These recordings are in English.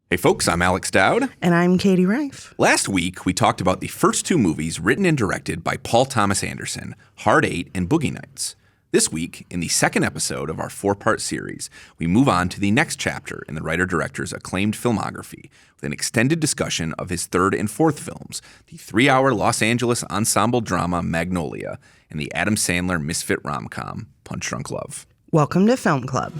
Hey folks, I'm Alex Dowd. And I'm Katie Rife. Last week, we talked about the first two movies written and directed by Paul Thomas Anderson, Hard Eight and Boogie Nights. This week, in the second episode of our four-part series, we move on to the next chapter in the writer-director's acclaimed filmography with an extended discussion of his third and fourth films, the 3-hour Los Angeles ensemble drama Magnolia and the Adam Sandler misfit rom-com Punch Drunk Love. Welcome to Film Club.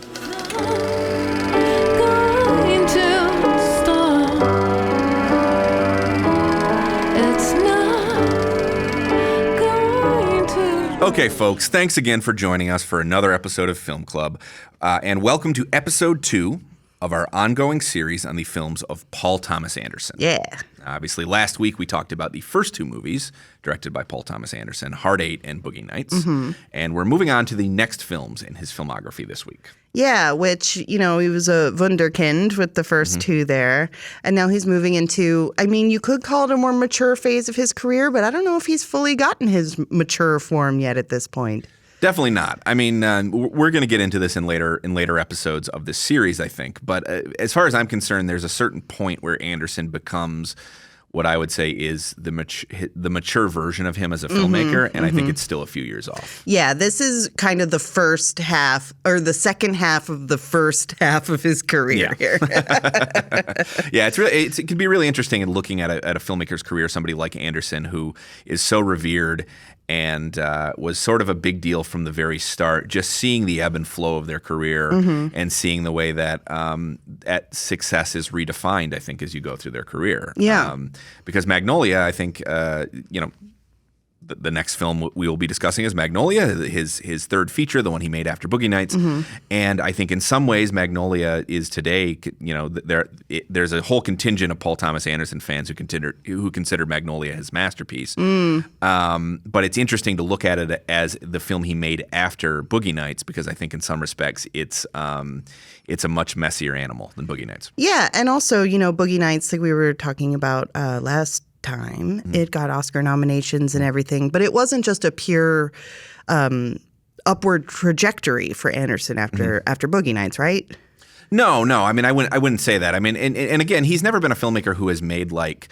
Okay, folks, thanks again for joining us for another episode of Film Club, and welcome to episode 2 of our ongoing series on the films of Paul Thomas Anderson. Yeah. Obviously, last week we talked about the first two movies directed by Paul Thomas Anderson, Hard Eight and Boogie Nights, and we're moving on to the next films in his filmography this week. Yeah, which, you know, he was a wunderkind with the first two there. And now he's moving into, I mean, you could call it a more mature phase of his career, but I don't know if he's fully gotten his mature form yet at this point. Definitely not. I mean, we're going to get into this in later episodes of this series, I think. But as far as I'm concerned, there's a certain point where Anderson becomes what I would say is the mature version of him as a filmmaker, and I think it's still a few years off. Yeah, this is kind of the first half, or the second half of the first half of his career here. Yeah, it can be really interesting in looking at a filmmaker's career, somebody like Anderson who is so revered and was sort of a big deal from the very start, just seeing the ebb and flow of their career and seeing the way that success is redefined, I think, as you go through their career. Yeah. Because Magnolia, I think, the next film we will be discussing is Magnolia, his third feature, the one he made after Boogie Nights. And I think in some ways Magnolia is today, you know, there's a whole contingent of Paul Thomas Anderson fans who consider Magnolia his masterpiece. But it's interesting to look at it as the film he made after Boogie Nights, because I think in some respects it's a much messier animal than Boogie Nights. Yeah, and also, you know, Boogie Nights, like we were talking about last time, it got Oscar nominations and everything, but it wasn't just a pure upward trajectory for Anderson after Boogie Nights, right? No. I mean, I wouldn't say that. I mean, and again, he's never been a filmmaker who has made like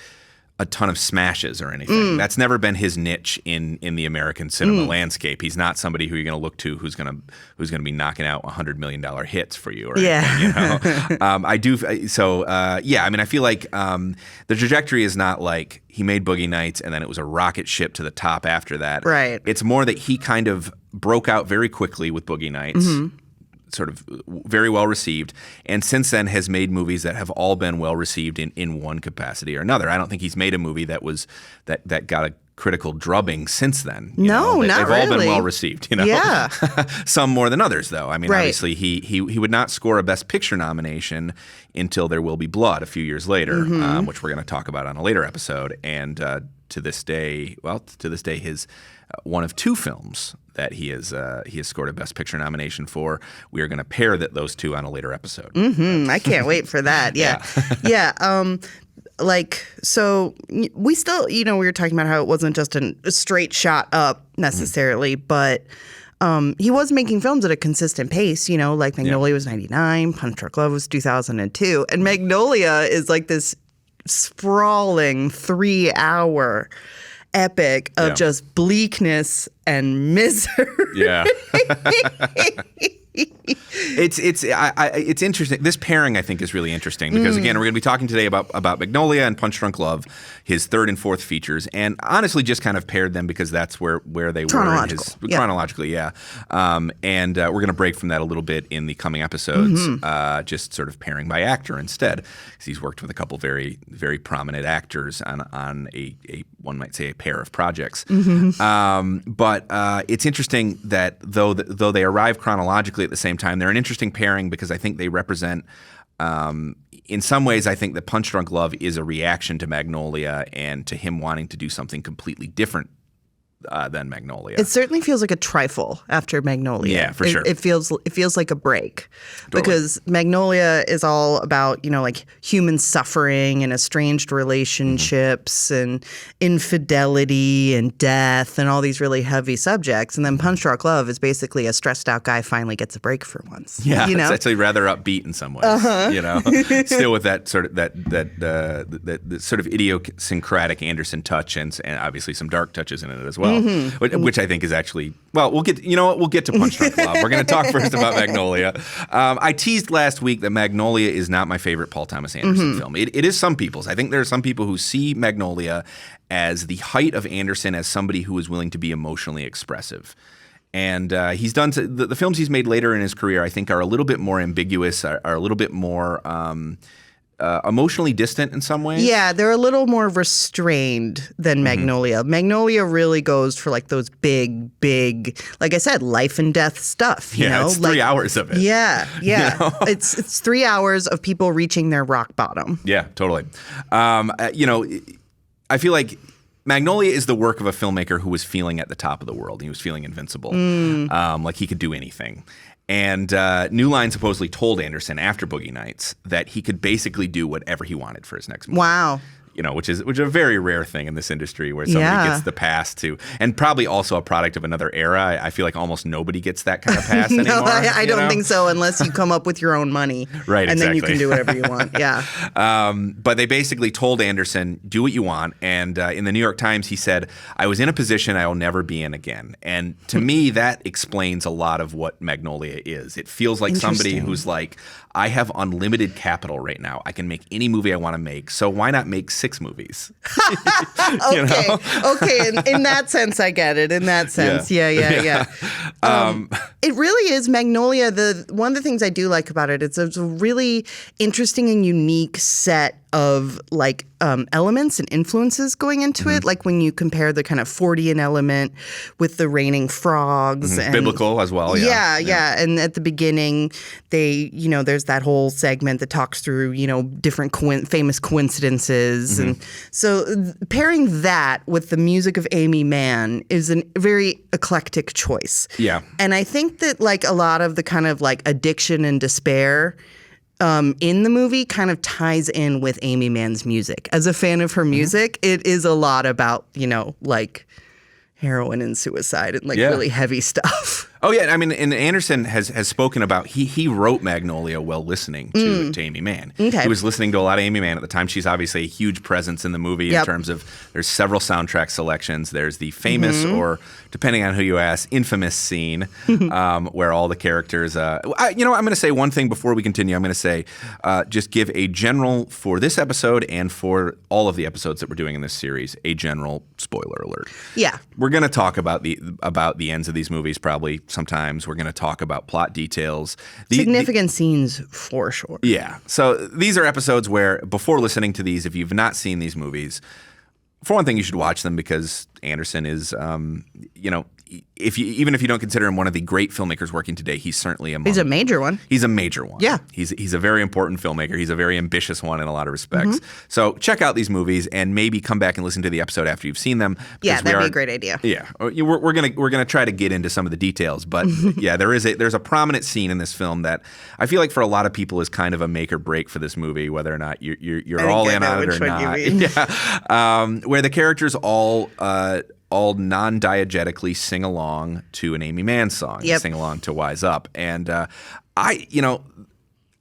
a ton of smashes or anything. That's never been his niche in the American cinema landscape. He's not somebody who you're going to look to who's going to be knocking out $100 million hits for you or anything. You know? I mean, I feel like the trajectory is not like he made Boogie Nights and then it was a rocket ship to the top after that. Right. It's more that he kind of broke out very quickly with Boogie Nights. Sort of very well received, and since then has made movies that have all been well received in one capacity or another. I don't think he's made a movie that got a critical drubbing since then. Not really. They've all been well received. You know, yeah. Some more than others, though. I mean, obviously he would not score a Best Picture nomination until There Will Be Blood a few years later, which we're going to talk about on a later episode. And to this day, his one of two films that he has scored a Best Picture nomination for. We are going to pair those two on a later episode. I can't wait for that. Yeah. So we still, you know, we were talking about how it wasn't just a straight shot up necessarily, but he was making films at a consistent pace, you know, like Magnolia was 99, Punch Drunk Love was 2002, and Magnolia is like this sprawling 3-hour epic of just bleakness and misery. Yeah. It's interesting. This pairing, I think, is really interesting because, again, we're going to be talking today about Magnolia and Punch Drunk Love, his third and fourth features, and honestly just kind of paired them because that's where they were. Chronologically, yeah. And we're going to break from that a little bit in the coming episodes, just sort of pairing by actor instead, because he's worked with a couple very, very prominent actors on a one might say a pair of projects. But it's interesting that though they arrive chronologically at the same time, they're an interesting pairing because I think they represent, in some ways, I think that Punch Drunk Love is a reaction to Magnolia and to him wanting to do something completely different than Magnolia. It certainly feels like a trifle after Magnolia. Yeah, for sure. It feels like a break because Magnolia is all about, like human suffering and estranged relationships and infidelity and death and all these really heavy subjects. And then Punch Drunk Love is basically a stressed out guy finally gets a break for once. Yeah, it's actually rather upbeat in some ways. Still with that sort of that sort of idiosyncratic Anderson touch and obviously some dark touches in it as well, which I think is actually we'll get to Punch Drunk Love. We're going to talk first about Magnolia. I teased last week that Magnolia is not my favorite Paul Thomas Anderson film. It is some people's. I think there are some people who see Magnolia as the height of Anderson as somebody who is willing to be emotionally expressive. And he's done the films he's made later in his career, I think, are a little bit more ambiguous, are a little bit more emotionally distant in some ways. Yeah, they're a little more restrained than Magnolia. Magnolia really goes for like those big, like I said, life and death stuff. It's 3 hours of it. Yeah. It's 3 hours of people reaching their rock bottom. Yeah, totally. I feel like Magnolia is the work of a filmmaker who was feeling at the top of the world. He was feeling invincible, like he could do anything. And New Line supposedly told Anderson after Boogie Nights that he could basically do whatever he wanted for his next movie. Wow. Which is a very rare thing in this industry where somebody gets the pass to, and probably also a product of another era. I feel like almost nobody gets that kind of pass anymore. No, I don't think so, unless you come up with your own money. Right, and then you can do whatever you want. Yeah. But they basically told Anderson, do what you want. And in the New York Times, he said, I was in a position I will never be in again. And to me, that explains a lot of what Magnolia is. It feels like somebody who's like, I have unlimited capital right now. I can make any movie I want to make. So why not make 6 movies? Okay. In that sense, I get it. In that sense, yeah. It really is Magnolia. One of the things I do like about it, it's a really interesting and unique set of like elements and influences going into it. Like when you compare the kind of Fortean element with the raining frogs. And biblical as well. Yeah. And at the beginning, there's that whole segment that talks through, different famous coincidences. And so pairing that with the music of Amy Mann is a very eclectic choice. Yeah. And I think that like a lot of the kind of like addiction and despair in the movie kind of ties in with Amy Mann's music. As a fan of her music, it is a lot about, like heroin and suicide and like really heavy stuff. Oh, yeah. I mean, and Anderson has spoken about, he wrote Magnolia while listening to Amy Mann. Okay. He was listening to a lot of Amy Mann at the time. She's obviously a huge presence in the movie in terms of, there's several soundtrack selections. There's the famous or, depending on who you ask, infamous scene where all the characters, I'm going to say one thing before we continue. I'm going to say, just give a general, for this episode and for all of the episodes that we're doing in this series, a general spoiler alert. Yeah. We're going to talk about the ends of these movies probably sometimes. We're going to talk about plot details. Significant scenes for sure. Yeah. So these are episodes where, before listening to these, if you've not seen these movies, for one thing, you should watch them because Anderson is, even if you don't consider him one of the great filmmakers working today, he's certainly He's a major one. He's a major one. Yeah. He's a very important filmmaker. He's a very ambitious one in a lot of respects. So check out these movies and maybe come back and listen to the episode after you've seen them. Yeah, that'd be a great idea. Yeah. We're gonna try to get into some of the details, but yeah, there's a prominent scene in this film that I feel like for a lot of people is kind of a make or break for this movie, whether or not you're all in on it or not. Yeah. Where the characters all non-diegetically sing along to an Amy Mann song. Yep. Sing along to Wise Up. And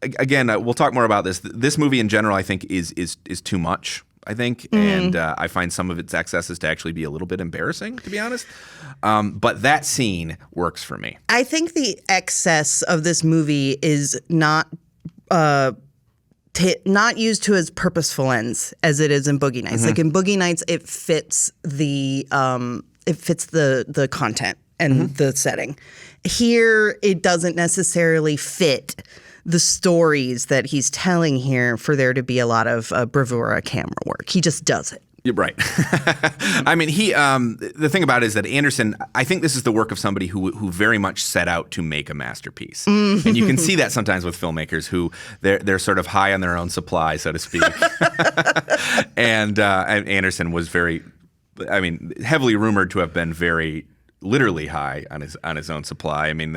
again, we'll talk more about this. This movie in general, I think, is too much, I think. And I find some of its excesses to actually be a little bit embarrassing, to be honest. But that scene works for me. I think the excess of this movie is not used to as purposeful ends as it is in Boogie Nights. Like in Boogie Nights, it fits the content and the setting. Here, it doesn't necessarily fit the stories that he's telling here for there to be a lot of bravura camera work. He just does it. You're right. I mean, the thing about it is that Anderson, I think this is the work of somebody who very much set out to make a masterpiece. And you can see that sometimes with filmmakers who they're sort of high on their own supply, so to speak. And Anderson was very I mean, heavily rumored to have been very literally high on his own supply. I mean,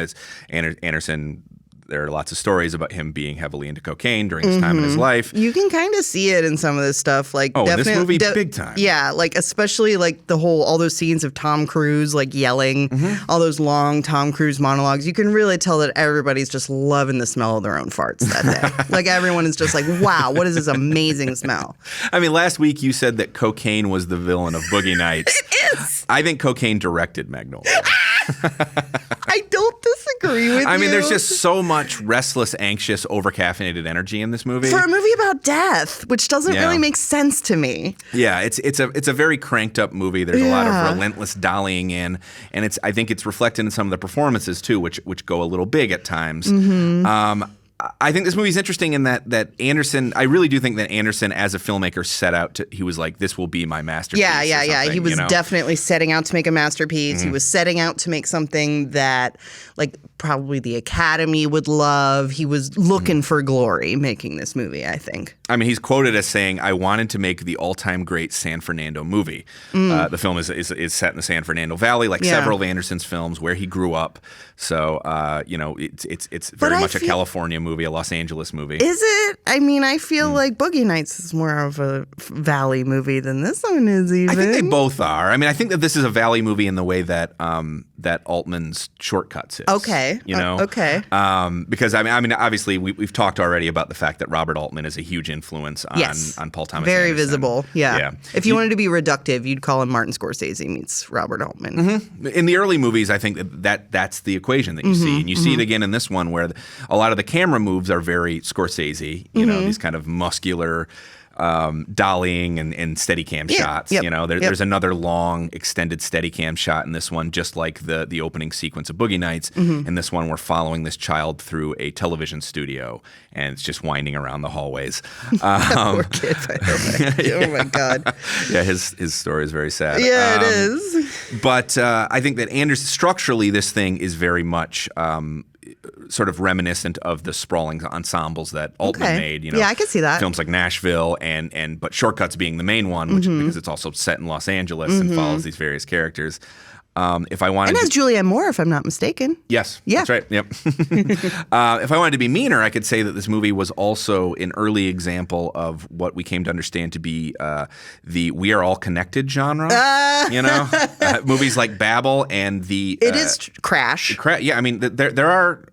Anderson. There are lots of stories about him being heavily into cocaine during his time in his life. You can kind of see it in some of this stuff. Like, in this movie, big time. Yeah, like especially like all those scenes of Tom Cruise like yelling, all those long Tom Cruise monologues. You can really tell that everybody's just loving the smell of their own farts that day. Like everyone is just like, wow, what is this amazing smell? I mean, last week you said that cocaine was the villain of Boogie Nights. It is. I think cocaine directed Magnolia. I don't disagree with you. I mean, there's just so much restless, anxious, over-caffeinated energy in this movie. For a movie about death, which doesn't really make sense to me. Yeah, it's a very cranked up movie. There's a lot of relentless dollying in, and I think it's reflected in some of the performances too, which go a little big at times. I think this movie's interesting in that Anderson. I really do think that Anderson, as a filmmaker, set out to. He was like, "This will be my masterpiece." Yeah. He was definitely setting out to make a masterpiece. He was setting out to make something that, like, probably the Academy would love. He was looking for glory making this movie, I think. I mean, he's quoted as saying, "I wanted to make the all-time great San Fernando movie." The film is set in the San Fernando Valley, like several of Anderson's films, where he grew up. So, it's very much a California movie, a Los Angeles movie. Is it? I mean, I feel like Boogie Nights is more of a Valley movie than this one is even. I think they both are. I mean, I think that this is a Valley movie in the way that that Altman's Shortcuts is. Okay. Okay. Because, I mean, obviously, we've talked already about the fact that Robert Altman is a huge influence on Paul Thomas Very Anderson. visible, yeah. If you wanted to be reductive, you'd call him Martin Scorsese meets Robert Altman. In the early movies, I think that's the equation that you see. And you see it again in this one where a lot of the camera moves are very Scorsese, you know, these kind of muscular dollying and Steadicam shots. You know, there's another long extended Steadicam shot in this one, just like the opening sequence of Boogie Nights. In this one, we're following this child through a television studio, and it's just winding around the hallways. Poor kid, by the way. Oh my God. Yeah, his story is very sad. Yeah, it is. But I think that Anderson, structurally, this thing is very much sort of reminiscent of the sprawling ensembles that Altman made. You know, I can see that. Films like Nashville but Shortcuts being the main one, which because it's also set in Los Angeles and follows these various characters. If I wanted, and has Julianne Moore, if I'm not mistaken. Yes, yeah, that's right. Yep. If I wanted to be meaner, I could say that this movie was also an early example of what we came to understand to be the "we are all connected" genre. You know, movies like Babel and the it is Crash. Yeah, I mean, there are.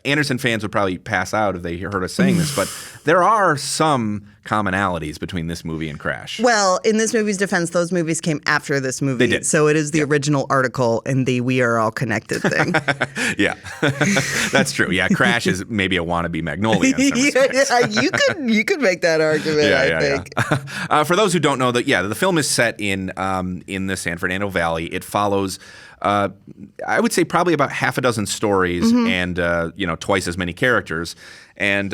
Anderson fans would probably pass out if they heard us saying this, but there are some commonalities between this movie and Crash. Well, in this movie's defense, those movies came after this movie. They did. So it is the original article in the "we are all connected" thing. Yeah, that's true. Yeah, Crash is maybe a wannabe Magnolia in some respects. You could make that argument, I think. Yeah. For those who don't know, the film is set in the San Fernando Valley. It follows I would say probably about half a dozen stories and twice as many characters, and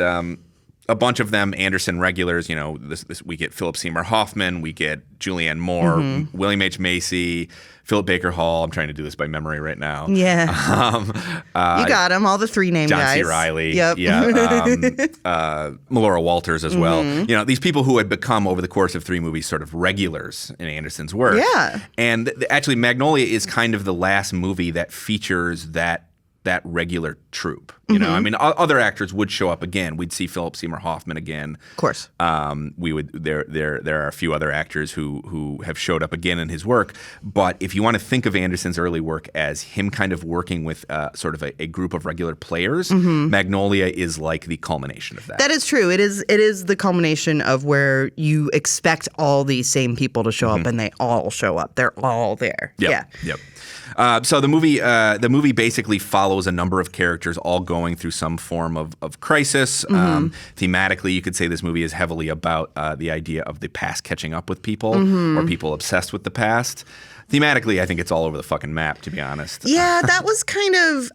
a bunch of them Anderson regulars. You know, this we get Philip Seymour Hoffman, we get Julianne Moore, William H. Macy, Philip Baker Hall. I'm trying to do this by memory right now. Yeah, you got them, all the three name John guys. C. Reilly. Yep. Yeah. Melora Walters as well. You know, these people who had become over the course of three movies sort of regulars in Anderson's work. Yeah. And actually, Magnolia is kind of the last movie that features that regular troupe. You know, I mean, other actors would show up again. We'd see Philip Seymour Hoffman again. Of course. We would. There are a few other actors who have showed up again in his work. But if you want to think of Anderson's early work as him kind of working with sort of a group of regular players, Magnolia is like the culmination of that. That is true. It is the culmination of where you expect all these same people to show up, and they all show up. They're all there. Yep. So the movie basically follows a number of characters all going through some form of crisis. Thematically, you could say this movie is heavily about the idea of the past catching up with people or people obsessed with the past. Thematically, I think it's all over the fucking map, to be honest. Yeah, that was kind of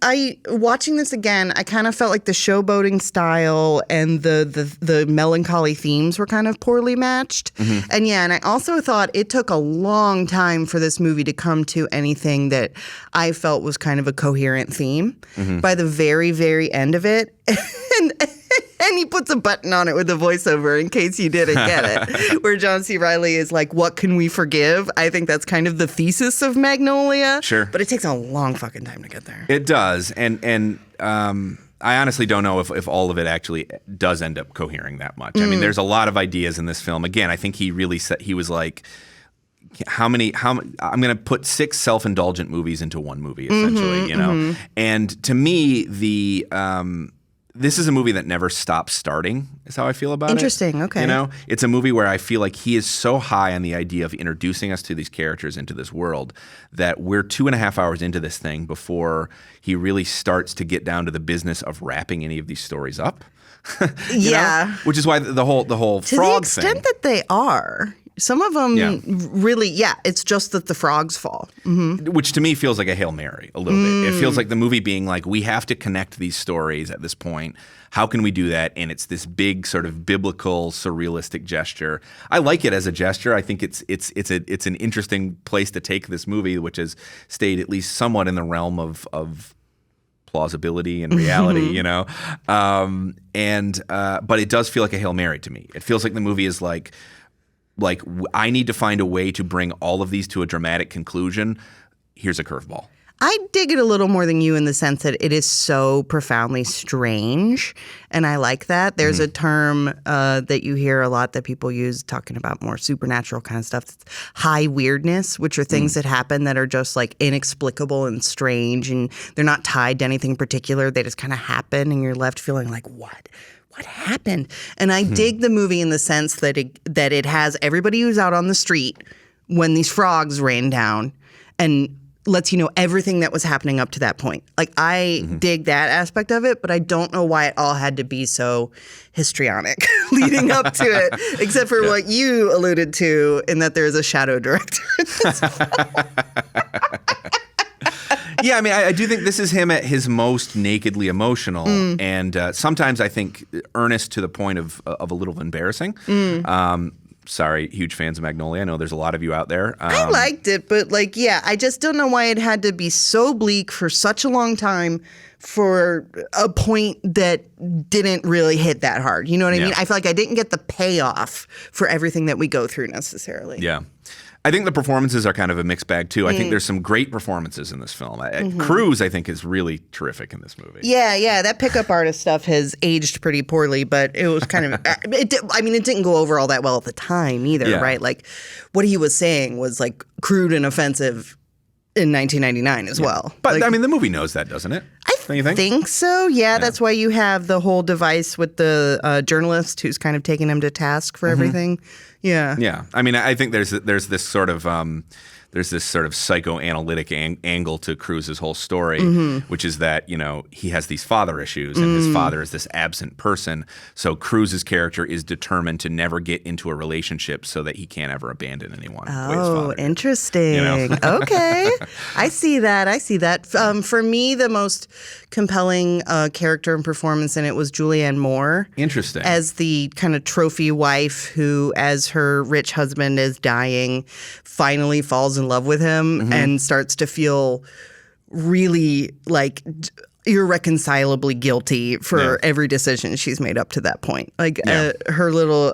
watching this again, I kind of felt like the showboating style and the melancholy themes were kind of poorly matched. And I also thought it took a long time for this movie to come to anything that I felt was kind of a coherent theme. By the very, very end of it. And he puts a button on it with a voiceover in case you didn't get it, where John C. Reilly is like, what can we forgive? I think that's kind of the thesis of Magnolia. Sure. But it takes a long fucking time to get there. It does. And I honestly don't know if all of it actually does end up cohering that much. I mean, there's a lot of ideas in this film. Again, I think he really said, he was like, I'm going to put 6 self-indulgent movies into one movie, essentially, you know? And to me, this is a movie that never stops starting, is how I feel about it. Interesting, okay. You know, it's a movie where I feel like he is so high on the idea of introducing us to these characters into this world that we're 2.5 hours into this thing before he really starts to get down to the business of wrapping any of these stories up. You know? Which is why the whole frog thing. To the extent that they are. Some of them really, it's just that the frogs fall. Which to me feels like a Hail Mary a little bit. It feels like the movie being like, we have to connect these stories at this point. How can we do that? And it's this big sort of biblical, surrealistic gesture. I like it as a gesture. I think it's an interesting place to take this movie, which has stayed at least somewhat in the realm of plausibility and reality, you know? But it does feel like a Hail Mary to me. It feels like the movie is like I need to find a way to bring all of these to a dramatic conclusion. Here's a curveball. I dig it a little more than you in the sense that it is so profoundly strange, and I like that. There's a term that you hear a lot that people use talking about more supernatural kind of stuff. It's high weirdness, which are things that happen that are just like inexplicable and strange, and they're not tied to anything particular. They just kind of happen, and you're left feeling like, what happened? And I dig the movie in the sense that it has everybody who's out on the street when these frogs rain down and lets you know everything that was happening up to that point. Like, I dig that aspect of it, but I don't know why it all had to be so histrionic leading up to it, except for what you alluded to in that there's a shadow director. Yeah, I mean, I do think this is him at his most nakedly emotional, and sometimes I think earnest to the point of a little embarrassing. Sorry, huge fans of Magnolia. I know there's a lot of you out there. I liked it, but I just don't know why it had to be so bleak for such a long time for a point that didn't really hit that hard. You know what I mean? I feel like I didn't get the payoff for everything that we go through necessarily. Yeah. I think the performances are kind of a mixed bag, too. I think there's some great performances in this film. Cruise, I think, is really terrific in this movie. Yeah. That pickup artist stuff has aged pretty poorly, but it was kind of it didn't go over all that well at the time either, right? Like, what he was saying was, like, crude and offensive in 1999 as well. But, like, I mean, the movie knows that, doesn't it? I think so. Yeah, that's why you have the whole device with the journalist who's kind of taking him to task for everything. Yeah. I mean, I think there's this sort of psychoanalytic angle to Cruise's whole story, which is that, you know, he has these father issues and his father is this absent person. So Cruise's character is determined to never get into a relationship so that he can't ever abandon anyone. Oh, interesting. You know? Okay. I see that. For me, the most compelling character and performance in it was Julianne Moore. Interesting. As the kind of trophy wife who, as her rich husband is dying, finally falls in love with him and starts to feel really like irreconcilably guilty for every decision she's made up to that point. Like her little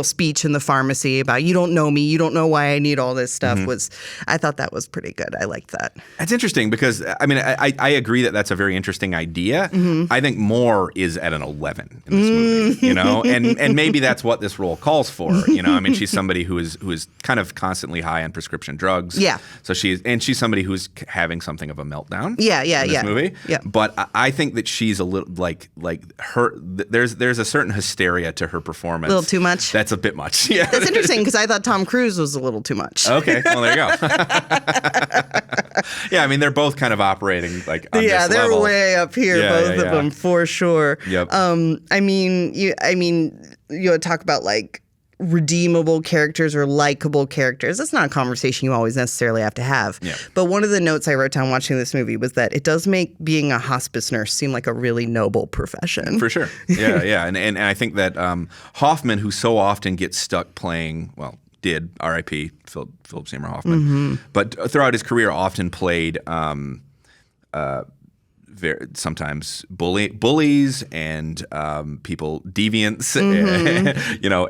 speech in the pharmacy about, you don't know me, you don't know why I need all this stuff I thought that was pretty good. I liked that. That's interesting because, I mean, I agree that that's a very interesting idea. I think Moore is at an 11 in this movie, you know, and maybe that's what this role calls for. You know, I mean, she's somebody who is kind of constantly high on prescription drugs. Yeah. So she's somebody who's having something of a meltdown. In this movie. Yeah. But I think that she's a little like her. There's a certain hysteria to her performance. A little too much. That's a bit much. Yeah. That's interesting because I thought Tom Cruise was a little too much. Okay. Well, there you go. Yeah. I mean, they're both kind of operating like on this level. They're way up here, both of them for sure. Yep. I mean, you talk about like redeemable characters or likable characters. That's not a conversation you always necessarily have to have. Yeah. But one of the notes I wrote down watching this movie was that it does make being a hospice nurse seem like a really noble profession. For sure. Yeah. And I think that Hoffman, who so often gets stuck playing, well, did, R.I.P., Philip Seymour Hoffman, but throughout his career often played sometimes bullies and people deviants,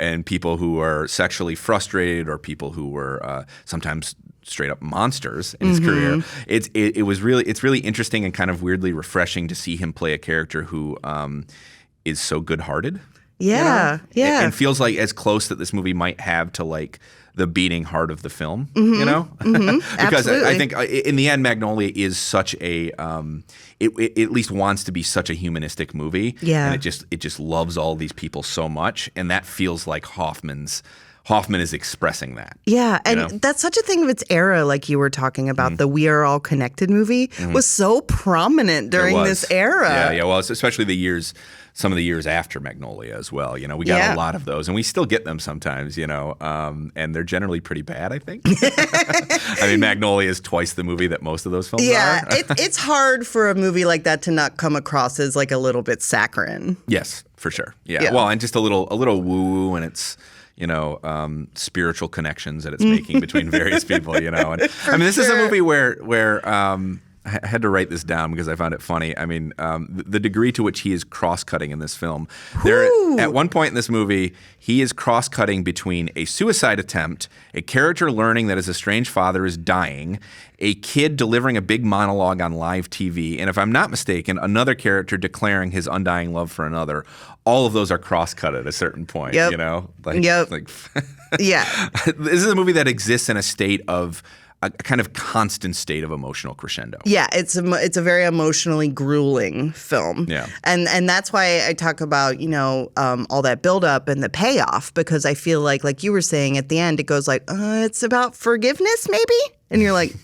and people who are sexually frustrated or people who were sometimes straight up monsters in his career. It's really interesting and kind of weirdly refreshing to see him play a character who is so good-hearted. Yeah, yeah. And feels like as close that this movie might have to like the beating heart of the film, because I think in the end, Magnolia is such a it at least wants to be such a humanistic movie, and it just loves all these people so much, and that feels like Hoffman is expressing that. Yeah, and that's such a thing of its era, like you were talking about. The We Are All Connected movie was so prominent during this era. Yeah, well, especially some of the years after Magnolia as well. We got a lot of those, and we still get them sometimes, and they're generally pretty bad, I think. I mean, Magnolia is twice the movie that most of those films are. Yeah, it's hard for a movie like that to not come across as like a little bit saccharine. Yes, for sure. Yeah. Well, and just a little woo-woo, and it's spiritual connections that it's making between various people, And I mean, this is a movie where I had to write this down because I found it funny. I mean, the degree to which he is cross-cutting in this film. At one point in this movie, he is cross-cutting between a suicide attempt, a character learning that his estranged father is dying, a kid delivering a big monologue on live TV, and if I'm not mistaken, another character declaring his undying love for another. All of those are cross-cut at a certain point, Yeah. This is a movie that exists in a state of a kind of constant state of emotional crescendo. Yeah, it's a very emotionally grueling film. Yeah. And that's why I talk about, all that buildup and the payoff, because I feel like you were saying at the end, it goes like, it's about forgiveness maybe? And you're like,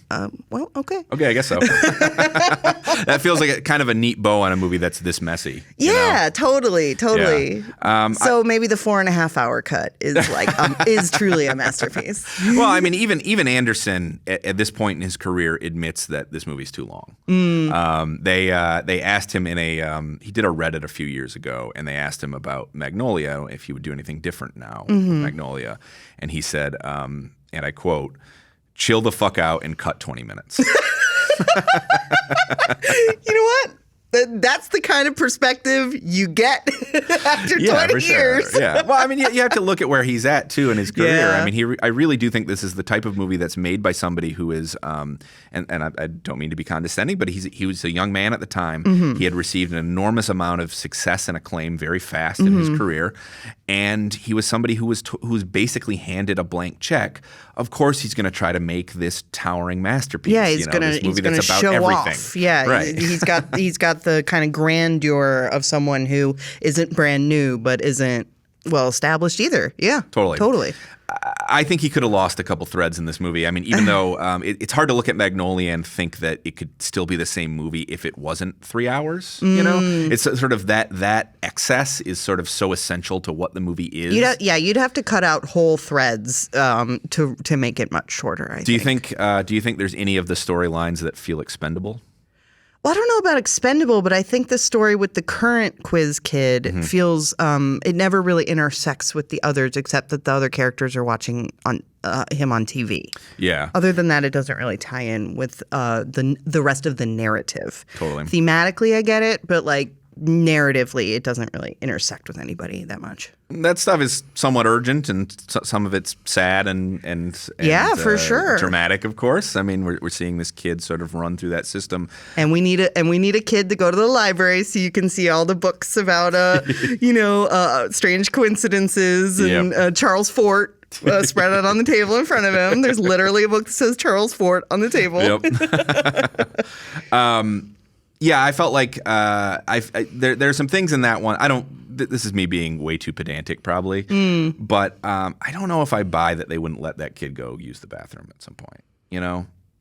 well, okay. Okay, I guess so. That feels like kind of a neat bow on a movie that's this messy. Yeah, totally. Yeah. So maybe the 4.5-hour cut is like is truly a masterpiece. Well, I mean, even Anderson at this point in his career admits that this movie's too long. They asked him he did a Reddit a few years ago, and they asked him about Magnolia if he would do anything different now with Magnolia, and he said, and I quote, "Chill the fuck out and cut 20 minutes." You know what? That's the kind of perspective you get after 20 years. Yeah. Well, I mean, you have to look at where he's at, too, in his career. Yeah. I mean, I really do think this is the type of movie that's made by somebody who is, and I don't mean to be condescending, but he was a young man at the time. He had received an enormous amount of success and acclaim very fast in his career. And he was somebody who was basically handed a blank check. Of course, he's going to try to make this towering masterpiece. Yeah, he's going to show everything. off. Yeah, right. He's got the kind of grandeur of someone who isn't brand new but isn't well established either. Yeah, totally. I think he could have lost a couple threads in this movie. I mean, even though it's hard to look at Magnolia and think that it could still be the same movie if it wasn't 3 hours. It's sort of that excess is sort of so essential to what the movie is. You'd have to cut out whole threads to make it much shorter. I think. Do you think there's any of the storylines that feel expendable? Well, I don't know about expendable, but I think the story with the current quiz kid feels it never really intersects with the others, except that the other characters are watching him on TV. Yeah. Other than that, it doesn't really tie in with the rest of the narrative. Totally. Thematically, I get it, but like narratively, it doesn't really intersect with anybody that much. That stuff is somewhat urgent, and some of it's sad and yeah, for sure, dramatic. Of course, I mean we're seeing this kid sort of run through that system, and we need a kid to go to the library so you can see all the books about strange coincidences and Charles Fort. Spread out on the table in front of him. There's literally a book that says Charles Fort on the table. Yep. Yeah, I felt like there's some things in that one. This is me being way too pedantic, probably. But I don't know if I buy that they wouldn't let that kid go use the bathroom at some point.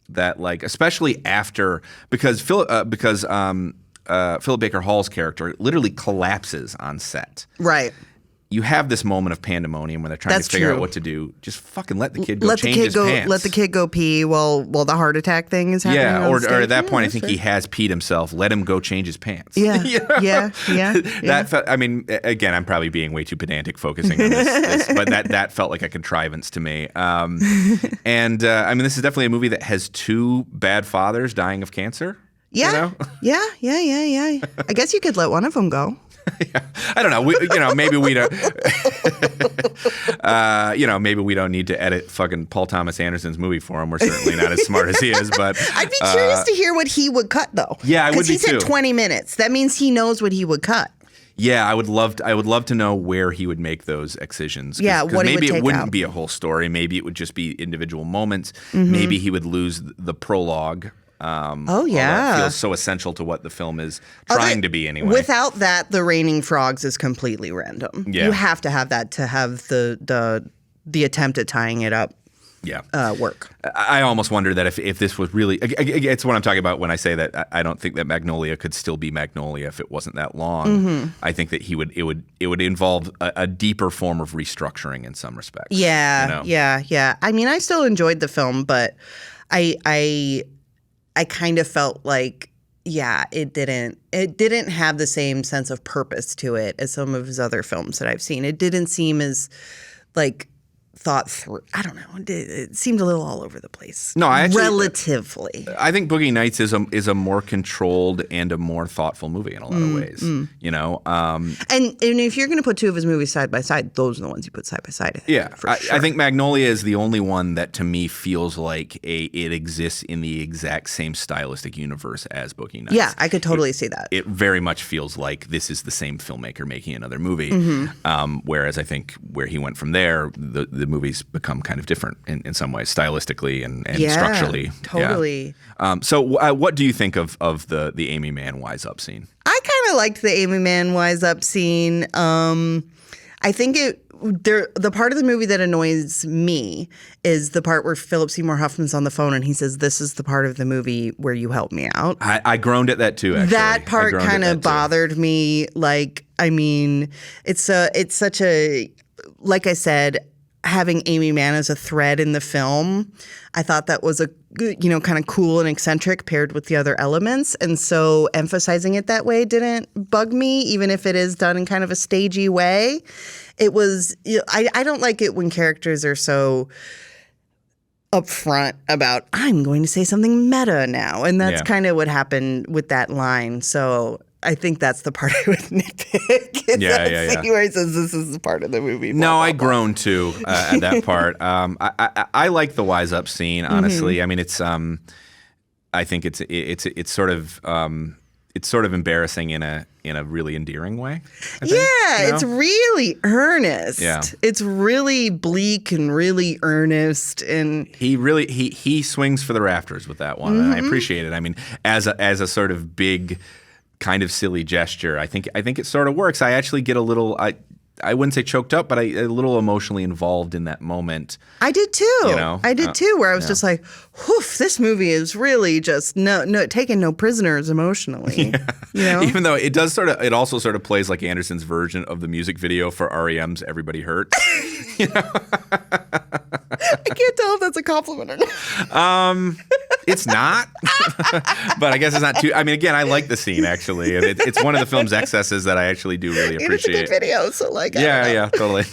That like especially after because Philip Baker Hall's character literally collapses on set. Right. You have this moment of pandemonium when they're trying to figure out what to do. Just fucking let the kid go change his pants. Let the kid go pee while the heart attack thing is happening. Yeah, or at that point, I think he has peed himself. Let him go change his pants. Yeah, yeah. That felt, I mean, again, I'm probably being way too pedantic focusing on this but that felt like a contrivance to me. I mean, this is definitely a movie that has two bad fathers dying of cancer. Yeah. You know? Yeah. I guess you could let one of them go. Yeah. I don't know. Maybe we don't. Maybe we don't need to edit fucking Paul Thomas Anderson's movie for him. We're certainly not as smart as he is. But I'd be curious to hear what he would cut, though. Yeah, I would be too. Because he said 20 minutes. That means he knows what he would cut. Yeah, I would love to know where he would make those excisions. Yeah, what he would maybe take it wouldn't out. be a whole story. Maybe it would just be individual moments. Maybe he would lose the prologue. Oh, yeah. That feels so essential to what the film is trying to be anyway. Without that, the Raining Frogs is completely random. Yeah. You have to have that to have the attempt at tying it up work. I almost wonder that if this was really, it's what I'm talking about when I say that I don't think that Magnolia could still be Magnolia if it wasn't that long. I think that it would involve a deeper form of restructuring in some respects. Yeah, yeah. I mean, I still enjoyed the film, but I kind of felt like, it didn't have the same sense of purpose to it as some of his other films that I've seen. It didn't seem as like thought through. I don't know. It seemed a little all over the place. No, I actually relatively. I think Boogie Nights is a more controlled and a more thoughtful movie in a lot of ways. You know, and if you're going to put two of his movies side by side, those are the ones you put side by side. I think Magnolia is the only one that to me feels like it exists in the exact same stylistic universe as Boogie Nights. Yeah, I could totally see that. It very much feels like this is the same filmmaker making another movie. Whereas I think where he went from there, the movies become kind of different in some ways, stylistically and structurally. Totally. Yeah. So what do you think of the Amy Mann Wise Up scene? I kind of liked the Amy Mann Wise Up scene. I think the part of the movie that annoys me is the part where Philip Seymour Hoffman's on the phone and he says, "This is the part of the movie where you help me out." I groaned at that too, actually. That part kind of bothered me. Like, I mean, it's such a, like I said, having Amy Mann as a thread in the film, I thought that was a good, kind of cool and eccentric paired with the other elements. And so emphasizing it that way didn't bug me, even if it is done in kind of a stagey way. It was, I don't like it when characters are so upfront about, I'm going to say something meta now. And that's kind of what happened with that line. So I think that's the part I would nitpick. Yeah. Where he says this is the part of the movie. No, I groaned too at that part. I like the Wise Up scene, honestly. I mean, it's I think it's sort of embarrassing in a really endearing way. I think, it's really earnest. Yeah. It's really bleak and really earnest, and he swings for the rafters with that one, and I appreciate it. I mean, as a sort of big, kind of silly gesture, I think it sort of works. I actually get a little, I wouldn't say choked up, but a little emotionally involved in that moment. I did too. I did too, where I was just like, whew, this movie is really just no taking no prisoners emotionally. Even though it also sort of plays like Anderson's version of the music video for REM's Everybody Hurts. I can't tell if that's a compliment or not. It's not, but I guess it's not too. I mean, again, I like the scene actually, and it's one of the film's excesses that I actually do really appreciate. It's a good video, so like, yeah, totally.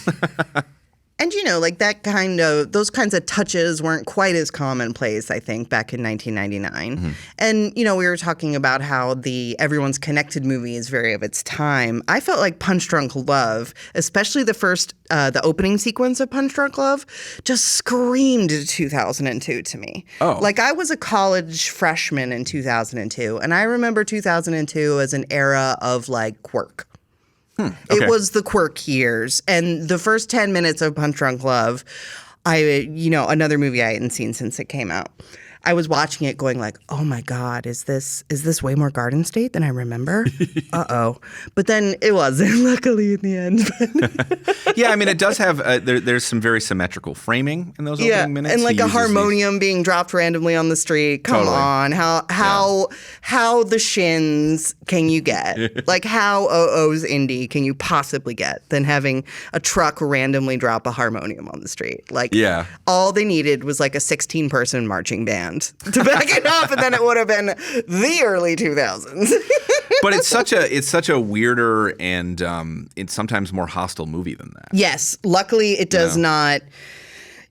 And like those kinds of touches weren't quite as commonplace, I think, back in 1999. And we were talking about how the Everyone's Connected movie is very of its time. I felt like Punch Drunk Love, especially the opening sequence of Punch Drunk Love, just screamed 2002 to me. Oh. Like, I was a college freshman in 2002, and I remember 2002 as an era of like quirk. Okay. It was the quirk years. And the first 10 minutes of Punch Drunk Love, another movie I hadn't seen since it came out, I was watching it going like, oh my God, is this way more Garden State than I remember? Uh-oh. But then it wasn't, luckily, in the end. Yeah, I mean, it does have, there's some very symmetrical framing in those opening minutes. And like a harmonium being dropped randomly on the street. Come on. How the shins can you get? Like, how OO's indie can you possibly get than having a truck randomly drop a harmonium on the street? Like, all they needed was like a 16-person marching band to back it up, and then it would have been the early 2000s. But it's such a weirder and it's sometimes more hostile movie than that. Yes, luckily it does not.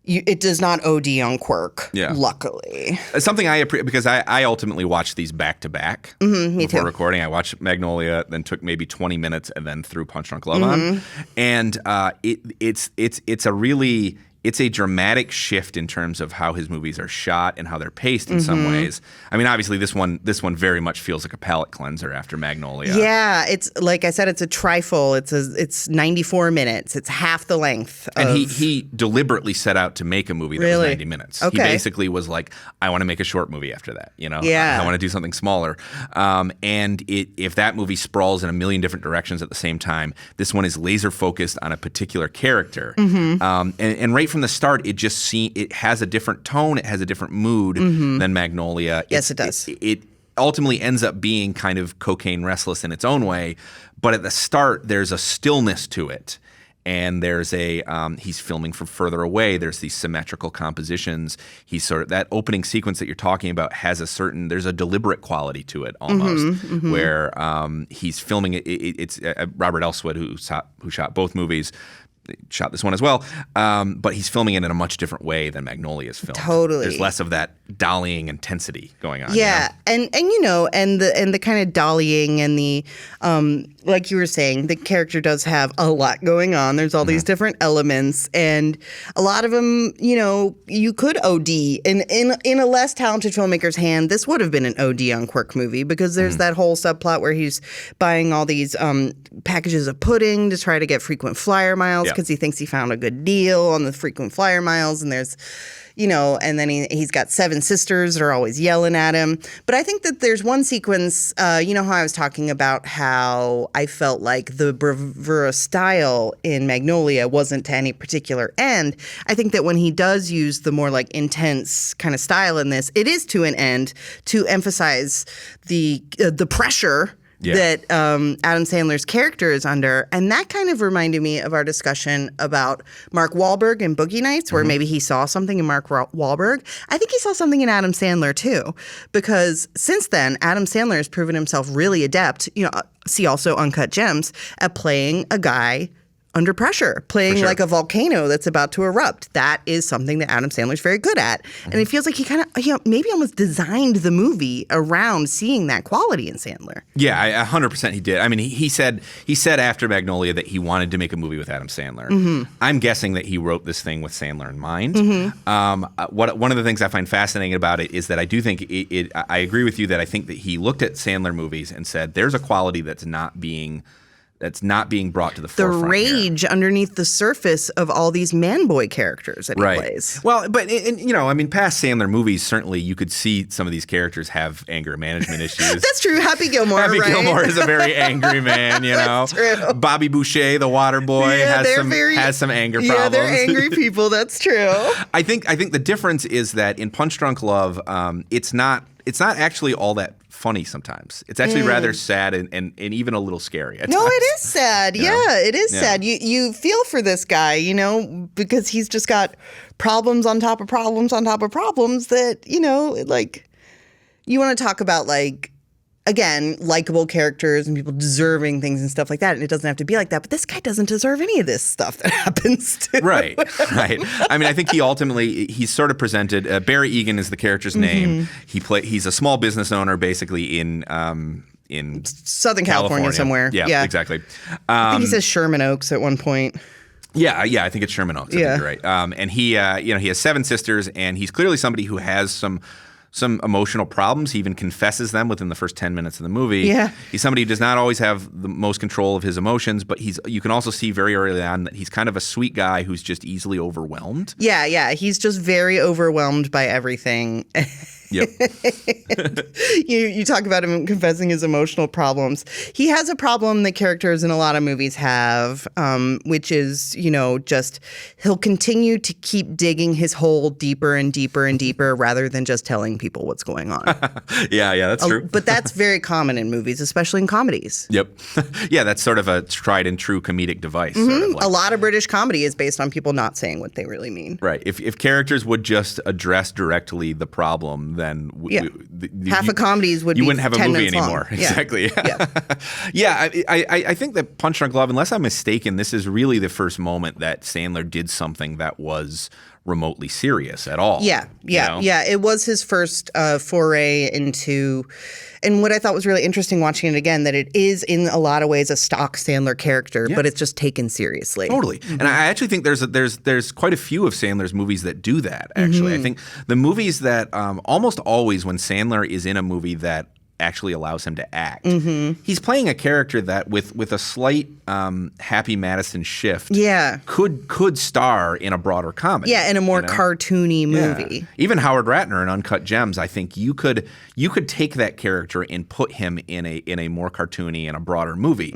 it does not OD on quirk, Yeah. luckily. Something I appreciate, because I ultimately watched these back to back before too. recording. I watched Magnolia, then took maybe 20 minutes, and then threw Punch Drunk Love on. And it's a dramatic shift in terms of how his movies are shot and how they're paced in some ways. I mean, obviously this one very much feels like a palate cleanser after Magnolia. Yeah, it's like I said, it's a trifle. It's 94 minutes. It's half the length. And he deliberately set out to make a movie that was 90 minutes. Okay. He basically was like, I want to make a short movie after that. Yeah. I want to do something smaller. And if that movie sprawls in a million different directions at the same time, this one is laser focused on a particular character. And right from the start, it has a different tone. It has a different mood than Magnolia. Yes, it does. It ultimately ends up being kind of cocaine restless in its own way. But at the start, there's a stillness to it. And there's he's filming from further away. There's these symmetrical compositions. He's sort of, that opening sequence that you're talking about has there's a deliberate quality to it almost, where he's filming it. It's Robert Elswit, who shot both movies, shot this one as well, but he's filming it in a much different way than Magnolia's filmed. Totally. There's less of that dollying intensity going on. Yeah, and the kind of dollying and the like you were saying, the character does have a lot going on. There's all these different elements, and a lot of them, you could OD. In a less talented filmmaker's hand, this would have been an OD on quirk movie, because there's that whole subplot where he's buying all these packages of pudding to try to get frequent flyer miles because he thinks he found a good deal on the frequent flyer miles, and there's and then he's got 7 sisters that are always yelling at him. But I think that there's one sequence, how I was talking about how I felt like the bravura style in Magnolia wasn't to any particular end. I think that when he does use the more like intense kind of style in this, it is to an end to emphasize the pressure that Adam Sandler's character is under. And that kind of reminded me of our discussion about Mark Wahlberg in Boogie Nights, where maybe he saw something in Mark Wahlberg. I think he saw something in Adam Sandler too, because since then, Adam Sandler has proven himself really adept, see also Uncut Gems, at playing a guy under pressure, playing like a volcano that's about to erupt. That is something that Adam Sandler's very good at. And it feels like he kind of, maybe almost designed the movie around seeing that quality in Sandler. Yeah, 100% he did. I mean, he said after Magnolia that he wanted to make a movie with Adam Sandler. I'm guessing that he wrote this thing with Sandler in mind. One of the things I find fascinating about it is that I do think I agree with you that I think that he looked at Sandler movies and said, there's a quality that's not being brought to the forefront. The rage underneath the surface of all these man-boy characters that he plays. Well, but past Sandler movies, certainly you could see some of these characters have anger management issues. That's true. Happy Gilmore, Happy Gilmore is a very angry man, That's true. Bobby Boucher, the water boy, has some anger problems. Yeah, they're angry people. That's true. I think the difference is that in Punch Drunk Love, it's not actually all that funny sometimes. It's actually rather sad and even a little scary at times. No, it is sad. Yeah, it is sad. You feel for this guy, because he's just got problems on top of problems on top of problems that, like, you want to talk about, like, again, likable characters and people deserving things and stuff like that. And it doesn't have to be like that. But this guy doesn't deserve any of this stuff that happens to him. Right. I mean, I think he's sort of presented, Barry Egan is the character's name. He's a small business owner basically in Southern California somewhere. Yeah, exactly. I think he says Sherman Oaks at one point. Yeah, I think it's Sherman Oaks. I think you're right. And he has 7 sisters, and he's clearly somebody who has some emotional problems. He even confesses them within the first 10 minutes of the movie. Yeah. He's somebody who does not always have the most control of his emotions, but you can also see very early on that he's kind of a sweet guy who's just easily overwhelmed. Yeah. He's just very overwhelmed by everything. Yep. You talk about him confessing his emotional problems. He has a problem that characters in a lot of movies have, which is, just he'll continue to keep digging his hole deeper and deeper and deeper rather than just telling people what's going on. Yeah, that's true. But that's very common in movies, especially in comedies. Yep. Yeah, that's sort of a tried and true comedic device. Sort of like. A lot of British comedy is based on people not saying what they really mean. Right. If characters would just address directly the problem, then half of comedies would you wouldn't have a 10 movie minutes long. anymore. Yeah. Exactly. Yeah. I think that Punch Drunk Love, unless I'm mistaken, this is really the first moment that Sandler did something that was remotely serious at all. Yeah. It was his first foray into, and what I thought was really interesting watching it again, that it is in a lot of ways a stock Sandler character, but it's just taken seriously. Totally. And I actually think there's quite a few of Sandler's movies that do that, actually. I think the movies that almost always when Sandler is in a movie that actually allows him to act, he's playing a character that with a slight Happy Madison shift could star in a broader comedy. Yeah, in a more cartoony movie. Yeah. Even Howard Ratner in Uncut Gems, I think you could take that character and put him in a more cartoony and a broader movie.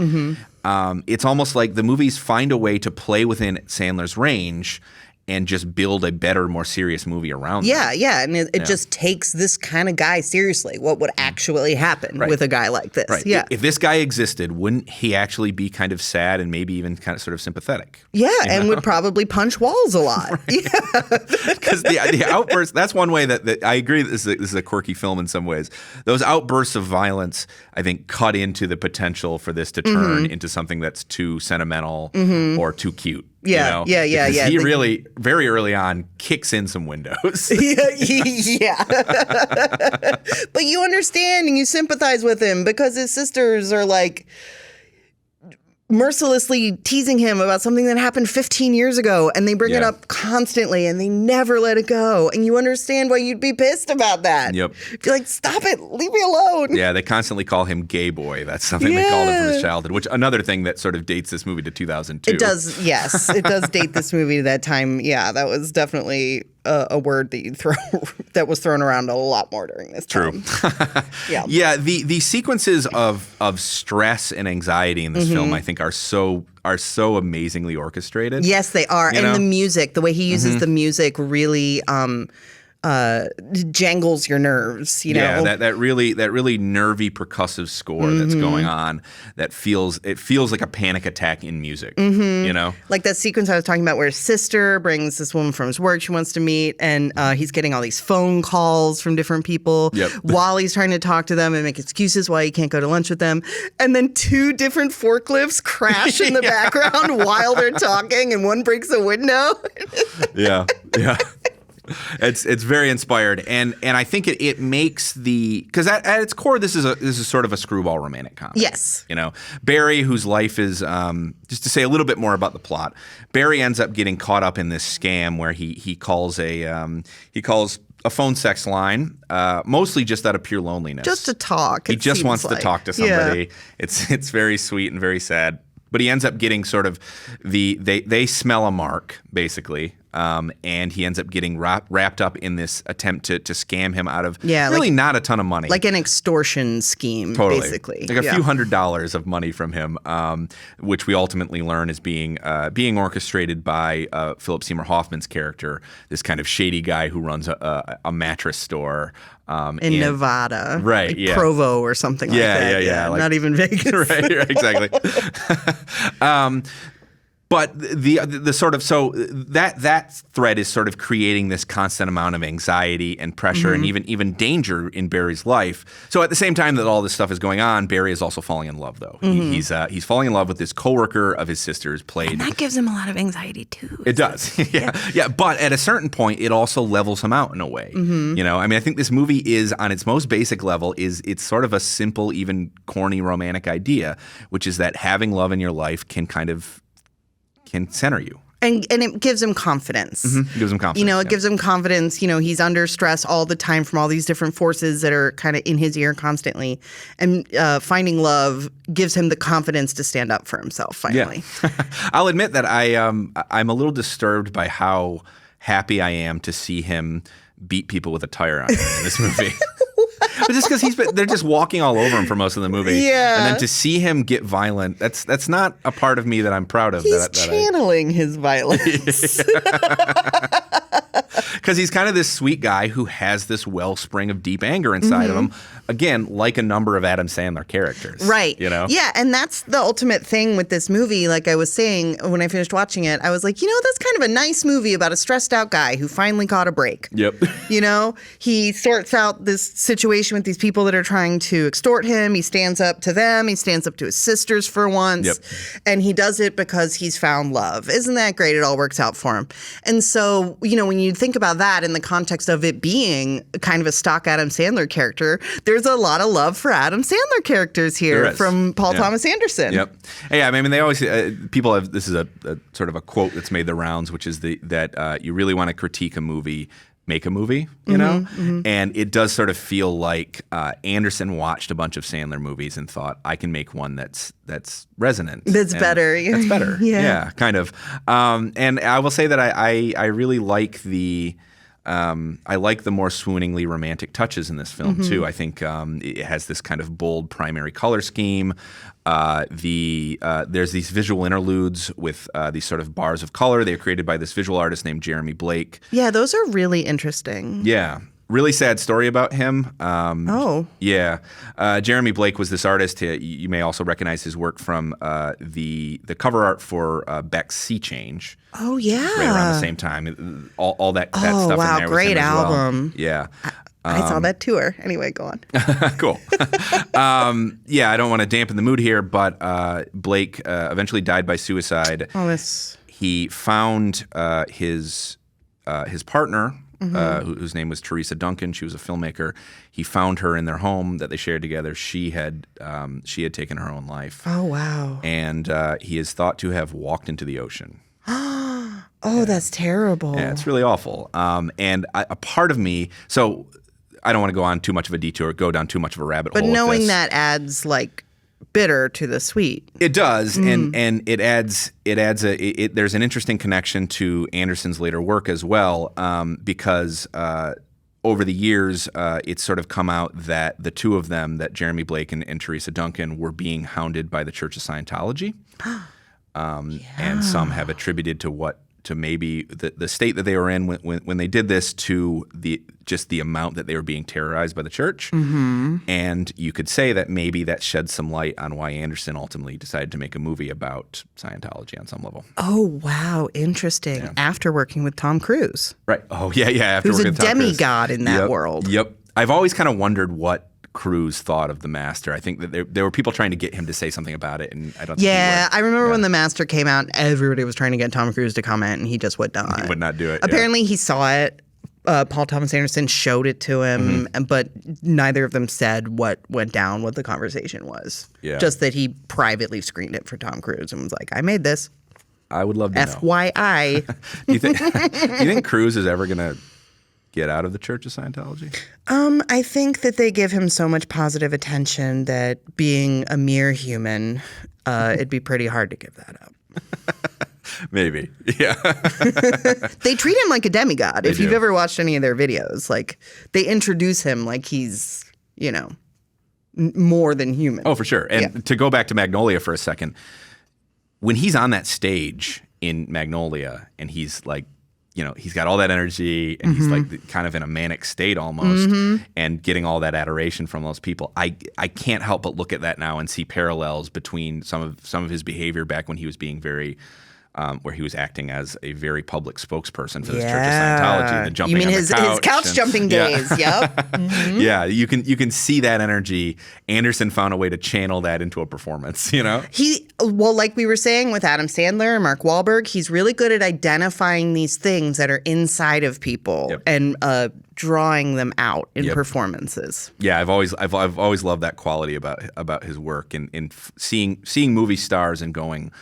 It's almost like the movies find a way to play within Sandler's range and just build a better, more serious movie around them. Yeah. And it just takes this kind of guy seriously. What would actually happen with a guy like this? Right. Yeah. If this guy existed, wouldn't he actually be kind of sad and maybe even kind of sort of sympathetic? Yeah, and would probably punch walls a lot. Because the outbursts, that's one way that I agree that this is a quirky film in some ways. Those outbursts of violence, I think, cut into the potential for this to turn into something that's too sentimental or too cute. Yeah. He really, very early on, kicks in some windows. Yeah. But you understand and you sympathize with him because his sisters are like mercilessly teasing him about something that happened 15 years ago, and they bring it up constantly and they never let it go. And you understand why you'd be pissed about that. Yep. You're like, stop it, leave me alone. Yeah, they constantly call him Gay Boy. That's something they called him from his childhood, which another thing that sort of dates this movie to 2002. It does, yes. It does date this movie to that time. Yeah, that was definitely a word that was thrown around a lot more during this time. True. Yeah. The sequences of stress and anxiety in this film, I think, are so amazingly orchestrated. Yes, they are. And the music, the way he uses the music really jangles your nerves, you know? Yeah, that really nervy percussive score that's going on that feels like a panic attack in music, you know? Like that sequence I was talking about where his sister brings this woman from his work she wants to meet, and he's getting all these phone calls from different people while he's trying to talk to them and make excuses why he can't go to lunch with them. And then two different forklifts crash in the background while they're talking, and one breaks a window. Yeah. It's very inspired, and I think it makes because at its core this is sort of a screwball romantic comedy. Yes, you know, Barry, whose life is just to say a little bit more about the plot. Barry ends up getting caught up in this scam where he calls a phone sex line, mostly just out of pure loneliness, just to talk. He just wants to talk to somebody. Yeah. It's very sweet and very sad. But he ends up getting sort of they smell a mark, basically, and he ends up getting wrapped up in this attempt to scam him out of really not a ton of money. Like an extortion scheme, basically. Like a few $100s of money from him, which we ultimately learn is being orchestrated by Philip Seymour Hoffman's character, this kind of shady guy who runs a mattress store. In Nevada. Right, like Provo or something like that. Yeah. Like, not even Vegas. right, exactly. But the sort of that thread is sort of creating this constant amount of anxiety and pressure and even danger in Barry's life. So at the same time that all this stuff is going on, Barry is also falling in love, though. He's falling in love with this coworker of his sister's played. And that gives him a lot of anxiety too. It does. Yeah. But at a certain point, it also levels him out in a way. You know, I mean, I think this movie is on its most basic level it's sort of a simple, even corny romantic idea, which is that having love in your life can center you. And it gives him confidence. It gives him confidence. You know, it gives him confidence. You know, he's under stress all the time from all these different forces that are kind of in his ear constantly. And finding love gives him the confidence to stand up for himself, finally. Yeah. I'll admit that I'm a little disturbed by how happy I am to see him beat people with a tire iron in this movie. But just because they're just walking all over him for most of the movie. Yeah. And then to see him get violent, that's not a part of me that I'm proud of. He's channeling his violence. Because he's kind of this sweet guy who has this wellspring of deep anger inside of him. Again, like a number of Adam Sandler characters. Right. You know? Yeah, and that's the ultimate thing with this movie. Like I was saying when I finished watching it, I was like, that's kind of a nice movie about a stressed out guy who finally caught a break. Yep. He sorts out this situation with these people that are trying to extort him. He stands up to them. He stands up to his sisters for once. Yep. And he does it because he's found love. Isn't that great? It all works out for him. And so, when you think about that in the context of it being kind of a stock Adam Sandler character, there's a lot of love for Adam Sandler characters here from Paul Thomas Anderson. Yep. Yeah, I mean, they always people have this is a sort of a quote that's made the rounds, which is that you really want to critique a movie, make a movie, and it does sort of feel like Anderson watched a bunch of Sandler movies and thought, I can make one that's resonant. That's better. That's better. Yeah, kind of. And I will say that I really like the more swooningly romantic touches in this film too. I think it has this kind of bold primary color scheme. There's these visual interludes with these sort of bars of color. They're created by this visual artist named Jeremy Blake. Yeah, those are really interesting. Yeah. Really sad story about him. Yeah. Jeremy Blake was this artist. You may also recognize his work from the cover art for Beck's Sea Change. Oh, yeah. Right around the same time. All that stuff in there. Great album. Well. Yeah. I saw that tour. Anyway, go on. Cool. I don't want to dampen the mood here, but Blake eventually died by suicide. He found his partner, whose name was Teresa Duncan. She was a filmmaker. He found her in their home that they shared together. She had taken her own life. Oh, wow. And he is thought to have walked into the ocean. That's terrible. Yeah, it's really awful. And a part of me, so I don't want to go on too much of a detour, go down too much of a rabbit hole. But knowing that adds bitter to the sweet. It does, and it adds there's an interesting connection to Anderson's later work as well, because over the years it's sort of come out that the two of them, that Jeremy Blake and Teresa Duncan, were being hounded by the Church of Scientology, and some have attributed to maybe the state that they were in when they did this to the amount that they were being terrorized by the church. And you could say that maybe that sheds some light on why Anderson ultimately decided to make a movie about Scientology on some level. Oh, wow. Interesting. Yeah. After working with Tom Cruise. Right. Oh, yeah. After Who's working a with Tom demigod Cruise. In that world. Yep. I've always kind of wondered what Cruise thought of The Master. I think that there were people trying to get him to say something about it, and I don't think I remember when The Master came out, everybody was trying to get Tom Cruise to comment, and he just would not. He would not do it. Apparently he saw it. Paul Thomas Anderson showed it to him, but neither of them said what went down, what the conversation was. Yeah. Just that he privately screened it for Tom Cruise and was like, I made this. I would love to know. FYI. Do you think Cruise is ever going to get out of the Church of Scientology? I think that they give him so much positive attention that being a mere human, it'd be pretty hard to give that up. Maybe, yeah. They treat him like a demigod. If you've ever watched any of their videos, they introduce him like he's, more than human. Oh, for sure. And to go back to Magnolia for a second, when he's on that stage in Magnolia and he's he's got all that energy and he's kind of in a manic state almost and getting all that adoration from those people. I can't help but look at that now and see parallels between some of his behavior back when he was being very where he was acting as a very public spokesperson for this Church of Scientology, the jumping you mean on the couch. His couch jumping days, yep. Yeah, you can see that energy. Anderson found a way to channel that into a performance, like we were saying with Adam Sandler and Mark Wahlberg, he's really good at identifying these things that are inside of people and drawing them out in performances. Yeah, I've always loved that quality about his work and seeing movie stars and going,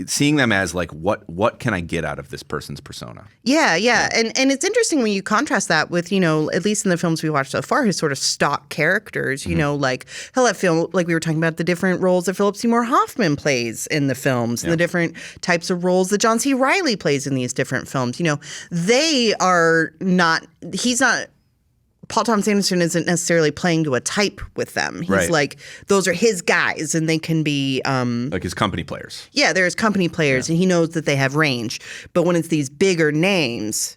seeing them as what can I get out of this person's persona? Yeah. And it's interesting when you contrast that with, at least in the films we watched so far, his sort of stock characters, he'll have film, like we were talking about the different roles that Philip Seymour Hoffman plays in the films and the different types of roles that John C. Reilly plays in these different films. They are not, Paul Thomas Anderson isn't necessarily playing to a type with them. He's those are his guys, and they can be like his company players. Yeah, they're his company players, and he knows that they have range. But when it's these bigger names,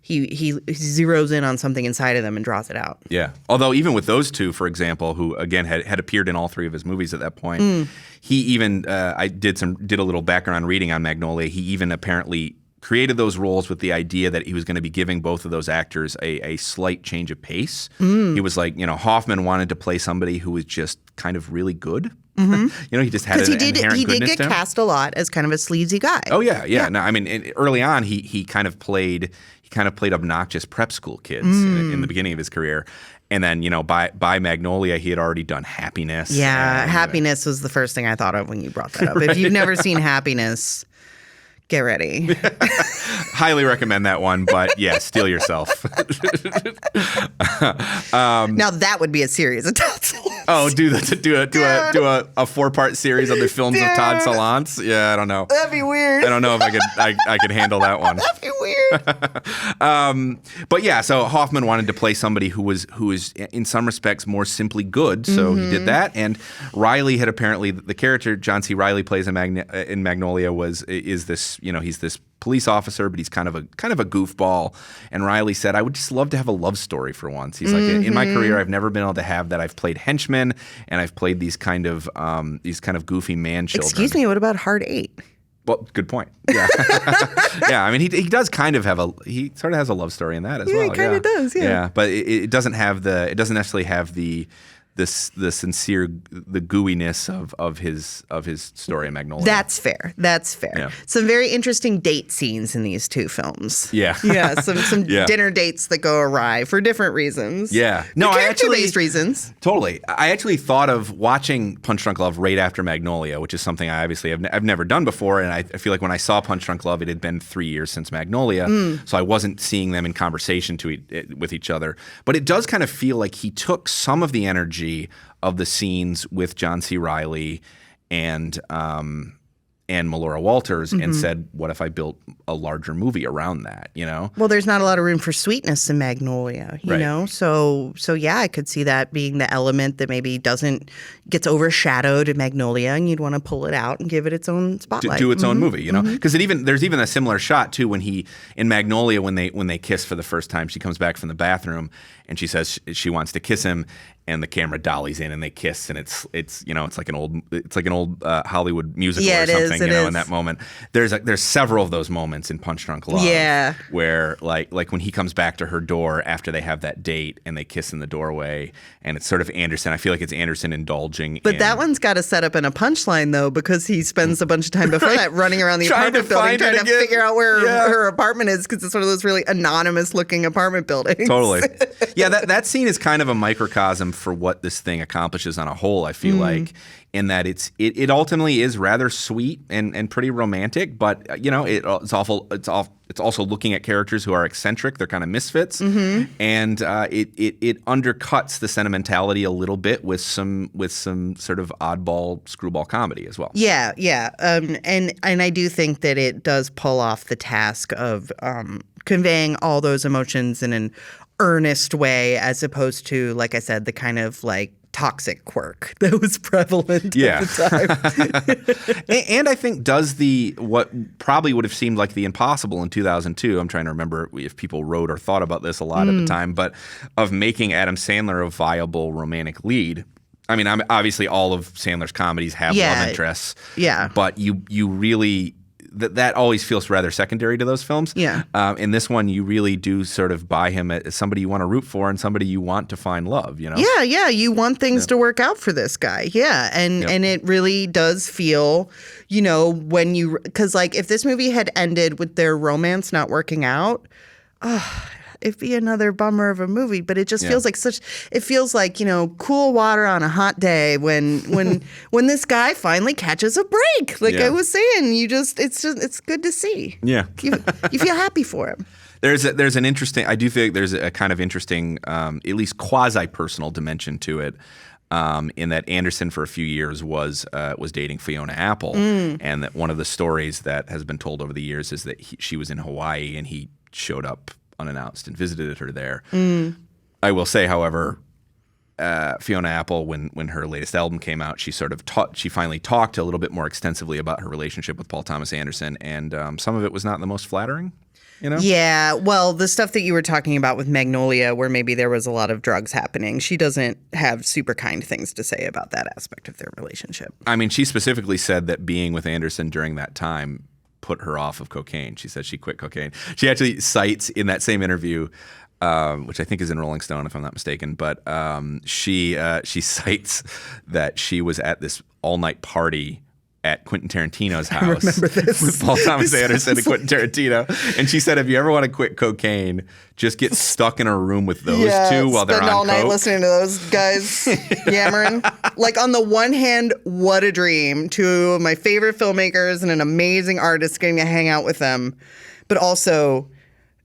he zeroes in on something inside of them and draws it out. Yeah. Although even with those two, for example, who again had appeared in all three of his movies at that point, he even I did a little background reading on Magnolia. He even apparently created those roles with the idea that he was going to be giving both of those actors a slight change of pace. He was like, Hoffman wanted to play somebody who was just kind of really good. He just had an inherent goodness he did get to him. cast a lot as kind of a sleazy guy. Oh yeah. No, I mean, early on, he kind of played obnoxious prep school kids in the beginning of his career. And then, by Magnolia, he had already done Happiness. Yeah, Happiness was the first thing I thought of when you brought that up. If you've never seen Happiness, get ready. Highly recommend that one, but yeah, steel yourself. Now that would be a series of Todd Solondz. Oh, do a 4-part series on the films of Todd Solondz. Yeah, I don't know. That'd be weird. I don't know if I could handle that one. That'd be weird. But yeah, so Hoffman wanted to play somebody who is in some respects more simply good, so he did that. And Riley had apparently, the character John C. Reilly plays in Magnolia is this, he's this police officer, but he's kind of a goofball. And Riley said, I would just love to have a love story for once. He's like, in my career, I've never been able to have that. I've played henchmen and I've played these kind of goofy man children. Excuse me, what about Hard 8? Well, good point. Yeah. Yeah, I mean, he does kind of he sort of has a love story in that as well. Yeah, he kind of does, yeah. Yeah, but it doesn't necessarily have the sincere, the gooiness of his story in Magnolia. That's fair. Yeah. Some very interesting date scenes in these two films. Yeah. Yeah, some dinner dates that go awry for different reasons. Yeah. No, character-based reasons. Totally. I actually thought of watching Punch Drunk Love right after Magnolia, which is something I obviously I've never done before, and I feel like when I saw Punch Drunk Love, it had been 3 years since Magnolia, so I wasn't seeing them in conversation with each other. But it does kind of feel like he took some of the energy of the scenes with John C. Reilly and Melora Walters and said, what if I built a larger movie around that, Well, there's not a lot of room for sweetness in Magnolia, you know? So yeah, I could see that being the element that maybe gets overshadowed in Magnolia, and you'd want to pull it out and give it its own spotlight. Do its own movie, Because there's even a similar shot too when in Magnolia when they kiss for the first time, she comes back from the bathroom and she says she wants to kiss him, and the camera dollies in and they kiss, and it's like an old Hollywood musical or something, in that moment. There's several of those moments in Punch Drunk Love, where like when he comes back to her door after they have that date and they kiss in the doorway, and it's sort of Anderson. I feel like it's Anderson indulging. But that one's got to set up in a punchline though, because he spends a bunch of time before that running around the apartment building trying to figure out where her apartment is, because it's one of those really anonymous looking apartment buildings. Totally. Yeah, that scene is kind of a microcosm for what this thing accomplishes on a whole, I feel like, in that it ultimately is rather sweet and pretty romantic, but it's also looking at characters who are eccentric. They're kind of misfits, and it undercuts the sentimentality a little bit with some sort of oddball screwball comedy as well. Yeah, and I do think that it does pull off the task of conveying all those emotions in an earnest way, as opposed to, like I said, the kind of like toxic quirk that was prevalent at the time. And I think does what probably would have seemed like the impossible in 2002. I'm trying to remember if people wrote or thought about this a lot at the time, but of making Adam Sandler a viable romantic lead. I mean, obviously all of Sandler's comedies have love interests, but you really that always feels rather secondary to those films. Yeah. In this one, you really do sort of buy him as somebody you want to root for and somebody you want to find love, you know? Yeah. You want things to work out for this guy. Yeah. And it really does feel, because like if this movie had ended with their romance not working out, it'd be another bummer of a movie, but it just feels like cool water on a hot day when this guy finally catches a break. Like I was saying, it's good to see. Yeah. You feel happy for him. There's an interesting, I do think there's a kind of interesting, at least quasi-personal dimension to it. In that Anderson for a few years was dating Fiona Apple, and that one of the stories that has been told over the years is that she was in Hawaii and he showed up unannounced and visited her there. I will say, however, Fiona Apple, when her latest album came out, she finally talked a little bit more extensively about her relationship with Paul Thomas Anderson, and some of it was not the most flattering. you know? Yeah, well, the stuff that you were talking about with Magnolia, where maybe there was a lot of drugs happening, she doesn't have super kind things to say about that aspect of their relationship. I mean, she specifically said that being with Anderson during that time put her off of cocaine. She said she quit cocaine. She actually cites in that same interview, which I think is in Rolling Stone, if I'm not mistaken, but she cites that she was at this all-night party at Quentin Tarantino's house. I remember this. With Paul Thomas Anderson and Quentin Tarantino. And she said, if you ever want to quit cocaine, just get stuck in a room with those two while they're on spend all night coke. listening to those guys yammering. Like, on the one hand, what a dream. Two of my favorite filmmakers and an amazing artist getting to hang out with them. But also,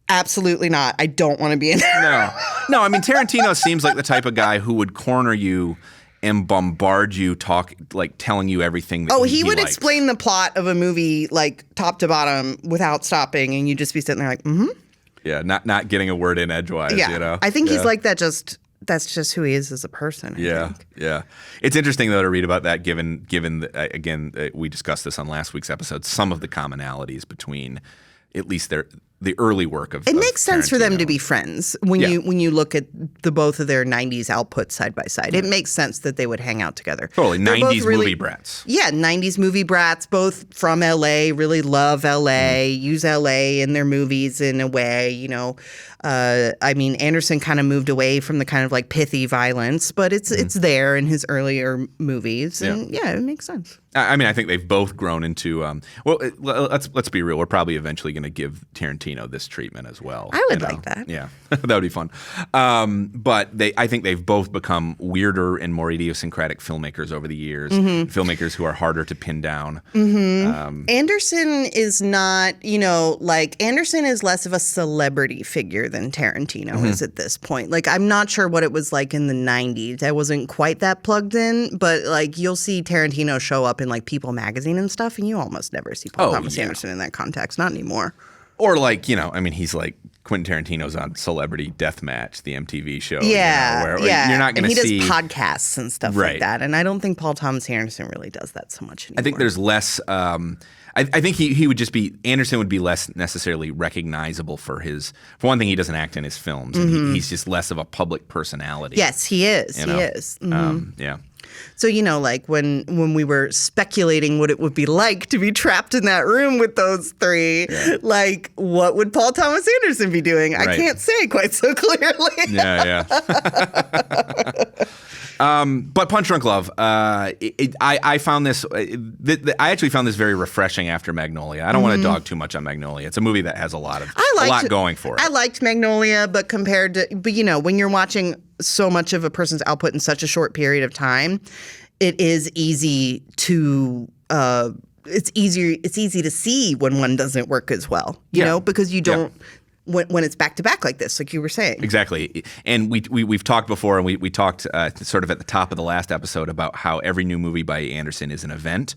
absolutely not. I don't want to be in there. No, I mean, Tarantino seems like the type of guy who would corner you and bombard you, telling you everything that he would likes. explain the plot of a movie, like, top to bottom without stopping, and you'd just be sitting there like, Yeah, not getting a word in edgewise, yeah. you know? I think he's like that that's just who he is as a person, I think. Yeah. It's interesting, though, to read about that, given again, we discussed this on last week's episode, some of the commonalities between at least the early work of It makes sense for them Tarantino. to be friends when you look at the both of their 90s outputs side by side. It makes sense that they would hang out together. Totally. They're 90s both really, movie brats. Yeah, 90s movie brats, both from LA, really love LA, use LA in their movies in a way, you know. I mean, Anderson kind of moved away from the kind of like pithy violence, but it's there in his earlier movies. And yeah, it makes sense. I mean, I think they've both grown into let's be real. We're probably eventually going to give Tarantino this treatment as well. I would like that. Yeah, that would be fun. But I think they've both become weirder and more idiosyncratic filmmakers over the years. Filmmakers who are harder to pin down. Anderson is not, Anderson is less of a celebrity figure than Tarantino is at this point. Like, I'm not sure what it was like in the 90s. I wasn't quite that plugged in, but like you'll see Tarantino show up in like People magazine and stuff, and you almost never see Paul Thomas Anderson in that context. Not anymore. Or like, he's like Quentin Tarantino's on Celebrity Deathmatch, the MTV show. Yeah, where yeah. You're not going to see. And he does podcasts and stuff like that. And I don't think Paul Thomas Anderson really does that so much anymore. I think there's less. I think he would just be. Anderson would be less necessarily recognizable for his. For one thing, he doesn't act in his films. And he's just less of a public personality. Yes, he is. He is. Yeah. So, like when we were speculating what it would be like to be trapped in that room with those three, like what would Paul Thomas Anderson be doing? I can't say quite so clearly. Yeah. But Punch Drunk Love, I found this. I actually found this very refreshing after Magnolia. I don't want to dog too much on Magnolia. It's a movie that has a lot going for it. I liked Magnolia, but when you're watching so much of a person's output in such a short period of time, it is easy to. It's easy to see when one doesn't work as well. You know, because you don't. When it's back to back like this, like you were saying. Exactly. And we've talked before, and we talked sort of at the top of the last episode about how every new movie by Anderson is an event.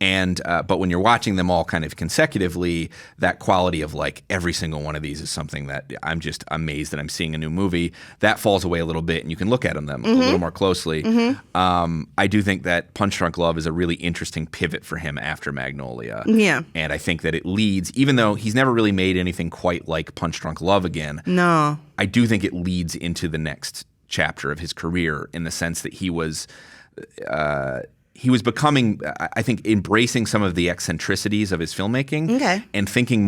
And but when you're watching them all kind of consecutively, that quality of like every single one of these is something that I'm just amazed that I'm seeing a new movie. That falls away a little bit, and you can look at them a little more closely. I do think that Punch Drunk Love is a really interesting pivot for him after Magnolia. Yeah. And I think that it leads, even though he's never really made anything quite like Punch Drunk Love again. No. I do think it leads into the next chapter of his career in the sense that he was becoming, I think, embracing some of the eccentricities of his filmmaking and thinking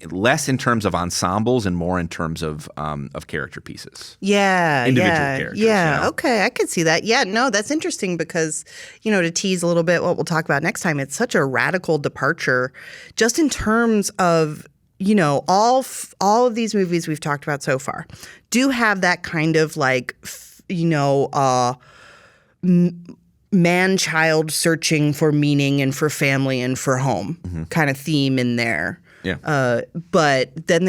less in terms of ensembles and more in terms of character pieces. Yeah. Individual characters. Yeah. Okay. I could see that. Yeah. No, that's interesting because, to tease a little bit what we'll talk about next time, it's such a radical departure just in terms of all of these movies we've talked about so far do have that kind of like, man-child searching for meaning and for family and for home kind of theme in there. Yeah. But then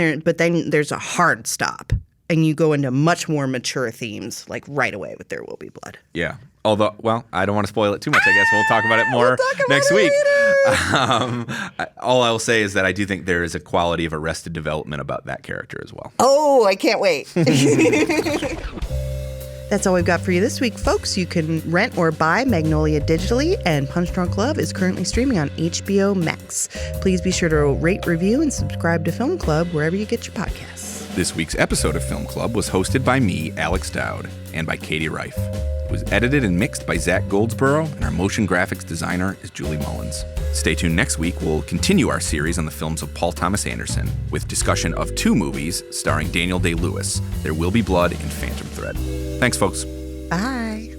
there's a hard stop, and you go into much more mature themes like right away with There Will Be Blood. Yeah. Although, well, I don't want to spoil it too much. I guess we'll talk about it more next week. All I'll say is that I do think there is a quality of Arrested Development about that character as well. Oh, I can't wait. That's all we've got for you this week, folks. You can rent or buy Magnolia digitally, and Punch Drunk Love is currently streaming on HBO Max. Please be sure to rate, review, and subscribe to Film Club wherever you get your podcasts. This week's episode of Film Club was hosted by me, Alex Dowd, and by Katie Rife. It was edited and mixed by Zach Goldsboro, and our motion graphics designer is Julie Mullins. Stay tuned next week. We'll continue our series on the films of Paul Thomas Anderson with discussion of 2 movies starring Daniel Day-Lewis, There Will Be Blood and Phantom Thread. Thanks, folks. Bye.